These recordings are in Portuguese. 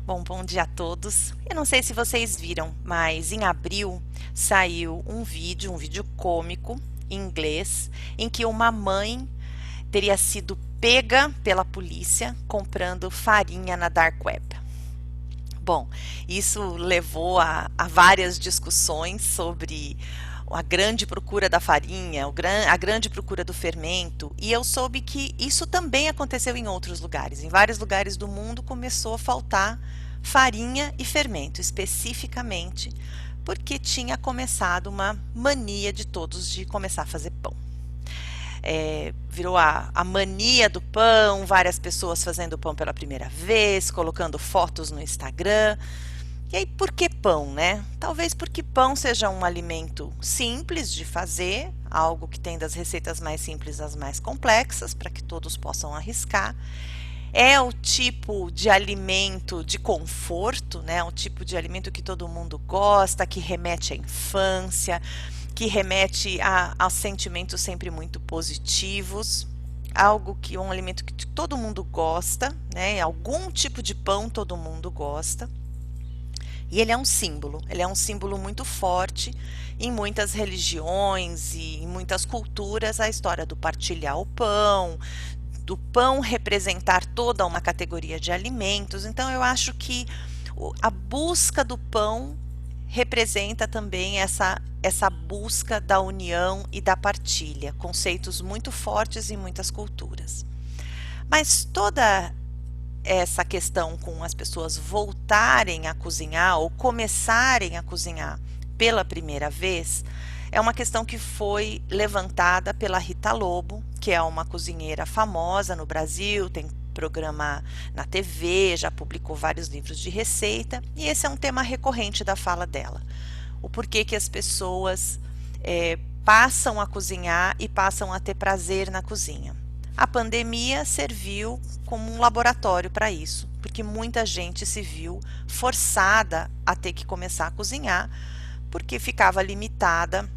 Bom dia a todos. Eu não sei se vocês viram, mas em abril saiu um vídeo cômico em inglês, em que uma mãe teria sido pega pela polícia comprando farinha na dark web. Bom, isso levou a várias discussões sobre a grande procura da farinha, a grande procura do fermento, e eu soube que isso também aconteceu em outros lugares. Em vários lugares do mundo começou a faltar farinha e fermento, especificamente porque tinha começado uma mania de todos de começar a fazer pão. Virou a mania do pão, várias pessoas fazendo pão pela primeira vez, colocando fotos no Instagram. E aí, por que pão, né? Talvez porque pão seja um alimento simples de fazer, algo que tem das receitas mais simples às mais complexas, para que todos possam arriscar. É o tipo de alimento de conforto, né? O tipo de alimento que todo mundo gosta, que remete à infância, que remete a sentimentos sempre muito positivos. Um alimento que todo mundo gosta, né? Algum tipo de pão todo mundo gosta. E ele é um símbolo muito forte em muitas religiões e em muitas culturas, a história do partilhar o pão, do pão representar toda uma categoria de alimentos. Então eu acho que a busca do pão representa também essa busca da união e da partilha, conceitos muito fortes em muitas culturas. Mas toda essa questão com as pessoas voltarem a cozinhar ou começarem a cozinhar pela primeira vez é uma questão que foi levantada pela Rita Lobo, que é uma cozinheira famosa no Brasil, tem programa na TV, já publicou vários livros de receita, e esse é um tema recorrente da fala dela. O porquê que as pessoas passam a cozinhar e passam a ter prazer na cozinha. A pandemia serviu como um laboratório para isso, porque muita gente se viu forçada a ter que começar a cozinhar, porque ficava limitada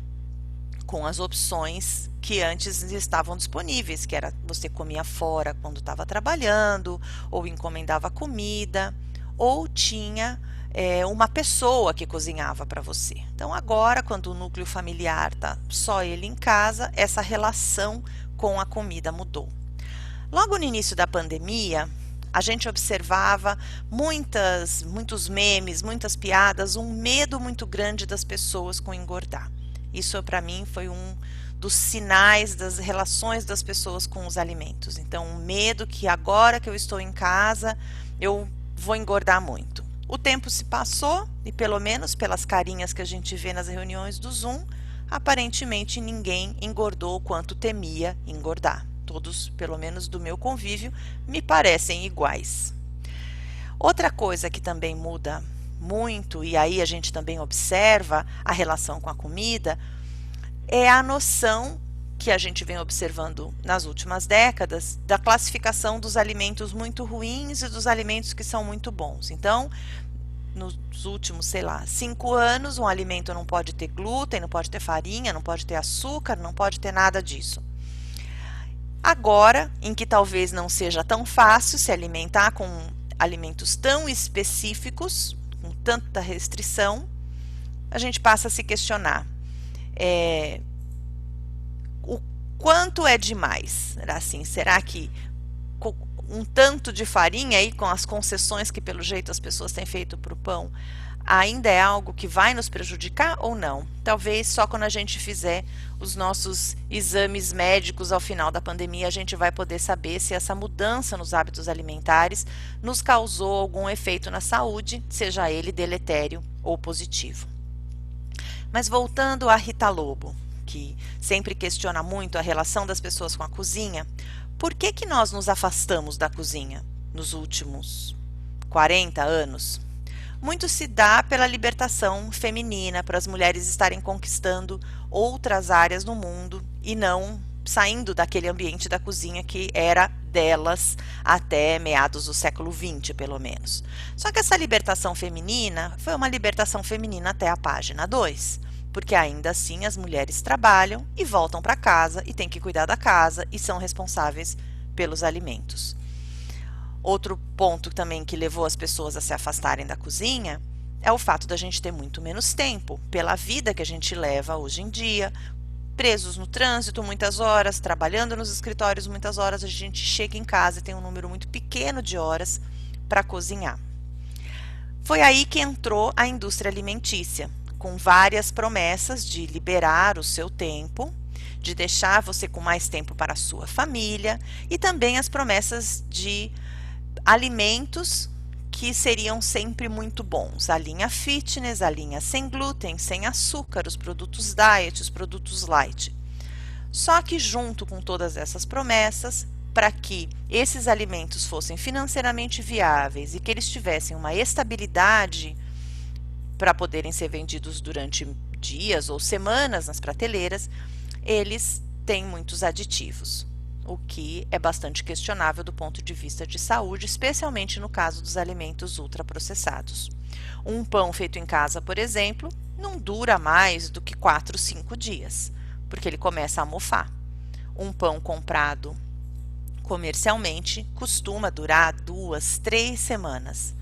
com as opções que antes estavam disponíveis, que era você comia fora quando estava trabalhando, ou encomendava comida, ou tinha uma pessoa que cozinhava para você. Então agora, quando o núcleo familiar está só ele em casa, essa relação com a comida mudou. Logo no início da pandemia, a gente observava muitos memes, muitas piadas, um medo muito grande das pessoas com engordar. Isso para mim foi um dos sinais das relações das pessoas com os alimentos. Então, um medo que agora que eu estou em casa, eu vou engordar muito. O tempo se passou e pelo menos pelas carinhas que a gente vê nas reuniões do Zoom, aparentemente ninguém engordou o quanto temia engordar. Todos, pelo menos do meu convívio, me parecem iguais. Outra coisa que também muda muito, e aí a gente também observa a relação com a comida, é a noção que a gente vem observando nas últimas décadas da classificação dos alimentos muito ruins e dos alimentos que são muito bons. Então, nos últimos, 5 anos, um alimento não pode ter glúten, não pode ter farinha, não pode ter açúcar, não pode ter nada disso. Agora, em que talvez não seja tão fácil se alimentar com alimentos tão específicos, com tanta restrição, a gente passa a se questionar o quanto é demais. Assim, será que um tanto de farinha aí, com as concessões que pelo jeito as pessoas têm feito para o pão, ainda é algo que vai nos prejudicar ou não? Talvez só quando a gente fizer os nossos exames médicos ao final da pandemia a gente vai poder saber se essa mudança nos hábitos alimentares nos causou algum efeito na saúde, seja ele deletério ou positivo. Mas voltando a Rita Lobo, que sempre questiona muito a relação das pessoas com a cozinha, por que nós nos afastamos da cozinha nos últimos 40 anos? Muito se dá pela libertação feminina, para as mulheres estarem conquistando outras áreas no mundo e não saindo daquele ambiente da cozinha que era delas até meados do século XX, pelo menos. Só que essa libertação feminina foi uma libertação feminina até a página 2, porque ainda assim as mulheres trabalham e voltam para casa e têm que cuidar da casa e são responsáveis pelos alimentos. Outro ponto também que levou as pessoas a se afastarem da cozinha é o fato da gente ter muito menos tempo, pela vida que a gente leva hoje em dia, presos no trânsito muitas horas, trabalhando nos escritórios muitas horas, a gente chega em casa e tem um número muito pequeno de horas para cozinhar. Foi aí que entrou a indústria alimentícia, com várias promessas de liberar o seu tempo, de deixar você com mais tempo para a sua família e também as promessas de alimentos que seriam sempre muito bons. A linha fitness, a linha sem glúten, sem açúcar, os produtos diet, os produtos light. Só que junto com todas essas promessas, para que esses alimentos fossem financeiramente viáveis e que eles tivessem uma estabilidade para poderem ser vendidos durante dias ou semanas nas prateleiras, eles têm muitos aditivos, o que é bastante questionável do ponto de vista de saúde, especialmente no caso dos alimentos ultraprocessados. Um pão feito em casa, por exemplo, não dura mais do que 4, 5 dias, porque ele começa a mofar. Um pão comprado comercialmente costuma durar 2, 3 semanas.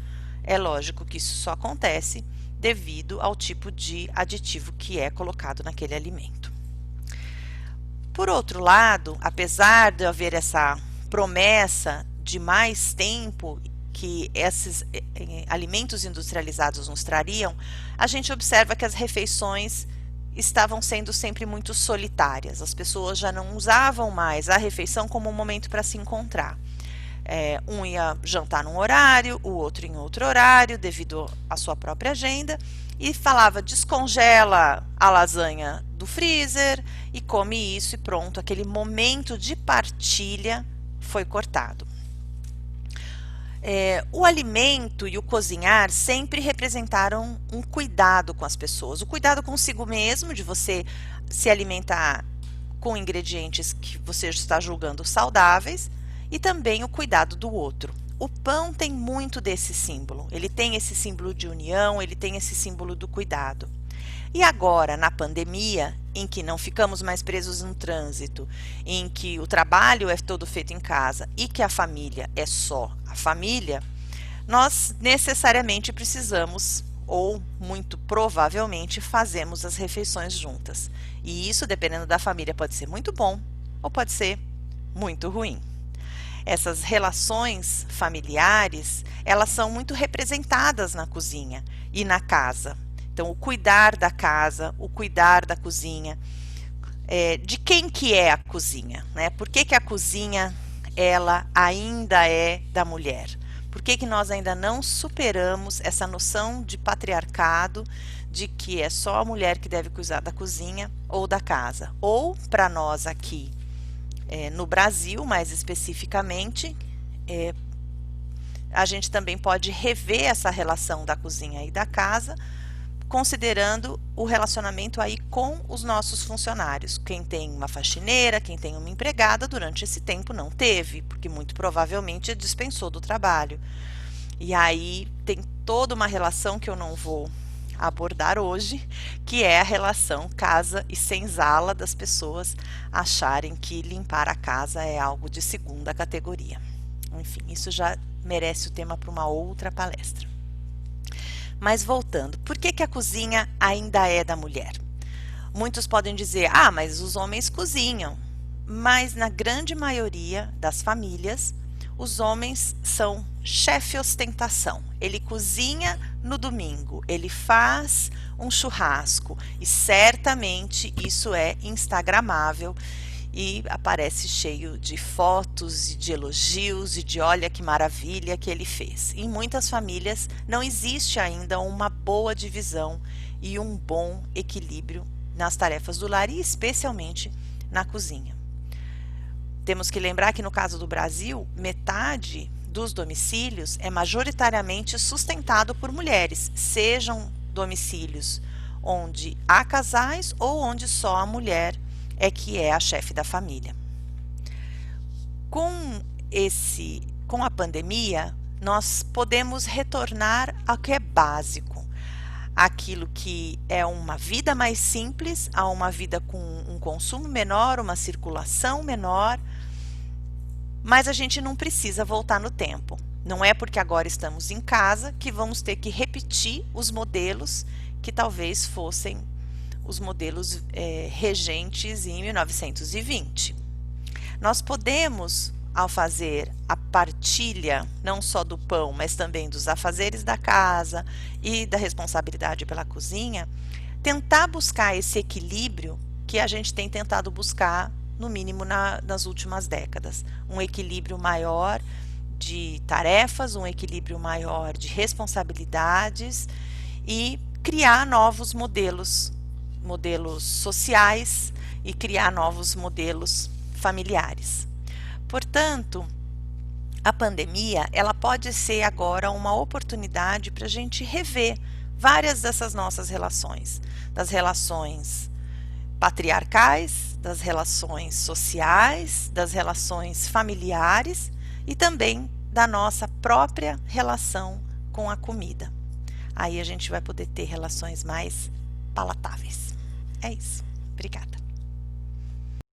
É lógico que isso só acontece devido ao tipo de aditivo que é colocado naquele alimento. Por outro lado, apesar de haver essa promessa de mais tempo que esses alimentos industrializados nos trariam, a gente observa que as refeições estavam sendo sempre muito solitárias. As pessoas já não usavam mais a refeição como um momento para se encontrar. Um ia jantar num horário, o outro em outro horário, devido à sua própria agenda, e falava: descongela a lasanha do freezer e come isso e pronto. Aquele momento de partilha foi cortado. O alimento e o cozinhar sempre representaram um cuidado com as pessoas, o cuidado consigo mesmo, de você se alimentar com ingredientes que você está julgando saudáveis, e também o cuidado do outro. O pão tem muito desse símbolo, ele tem esse símbolo de união, ele tem esse símbolo do cuidado. E agora, na pandemia, em que não ficamos mais presos no trânsito, em que o trabalho é todo feito em casa e que a família é só a família, nós necessariamente precisamos, ou muito provavelmente, fazemos as refeições juntas. E isso, dependendo da família, pode ser muito bom ou pode ser muito ruim. Essas relações familiares, elas são muito representadas na cozinha e na casa. Então, o cuidar da casa, o cuidar da cozinha, de quem que é a cozinha, né? Por que que a cozinha, ela ainda é da mulher? Por que que nós ainda não superamos essa noção de patriarcado, de que é só a mulher que deve cuidar da cozinha ou da casa? Ou, para nós aqui, no Brasil, mais especificamente, a gente também pode rever essa relação da cozinha e da casa, considerando o relacionamento aí com os nossos funcionários. Quem tem uma faxineira, quem tem uma empregada, durante esse tempo não teve, porque muito provavelmente dispensou do trabalho. E aí tem toda uma relação que eu não vou abordar hoje, que é a relação casa e senzala, das pessoas acharem que limpar a casa é algo de segunda categoria. Enfim, isso já merece o tema para uma outra palestra. Mas voltando, por que que a cozinha ainda é da mulher? Muitos podem dizer: ah, mas os homens cozinham. Mas na grande maioria das famílias, os homens são chefe ostentação. Ele cozinha no domingo, ele faz um churrasco e certamente isso é instagramável e aparece cheio de fotos e de elogios e de olha que maravilha que ele fez. Em muitas famílias não existe ainda uma boa divisão e um bom equilíbrio nas tarefas do lar e especialmente na cozinha. Temos que lembrar que no caso do Brasil, metade dos domicílios é majoritariamente sustentado por mulheres, sejam domicílios onde há casais ou onde só a mulher é que é a chefe da família. Com a pandemia, nós podemos retornar ao que é básico, aquilo que é uma vida mais simples, a uma vida com um consumo menor, uma circulação menor, mas a gente não precisa voltar no tempo. Não é porque agora estamos em casa que vamos ter que repetir os modelos que talvez fossem os modelos regentes em 1920. Nós podemos, ao fazer a partilha, não só do pão, mas também dos afazeres da casa e da responsabilidade pela cozinha, tentar buscar esse equilíbrio que a gente tem tentado buscar, no mínimo nas últimas décadas. Um equilíbrio maior de tarefas, um equilíbrio maior de responsabilidades e criar novos modelos sociais e criar novos modelos familiares. Portanto, a pandemia ela pode ser agora uma oportunidade para a gente rever várias dessas nossas relações, das relações patriarcais, das relações sociais, das relações familiares e também da nossa própria relação com a comida. Aí a gente vai poder ter relações mais palatáveis. É isso. Obrigada.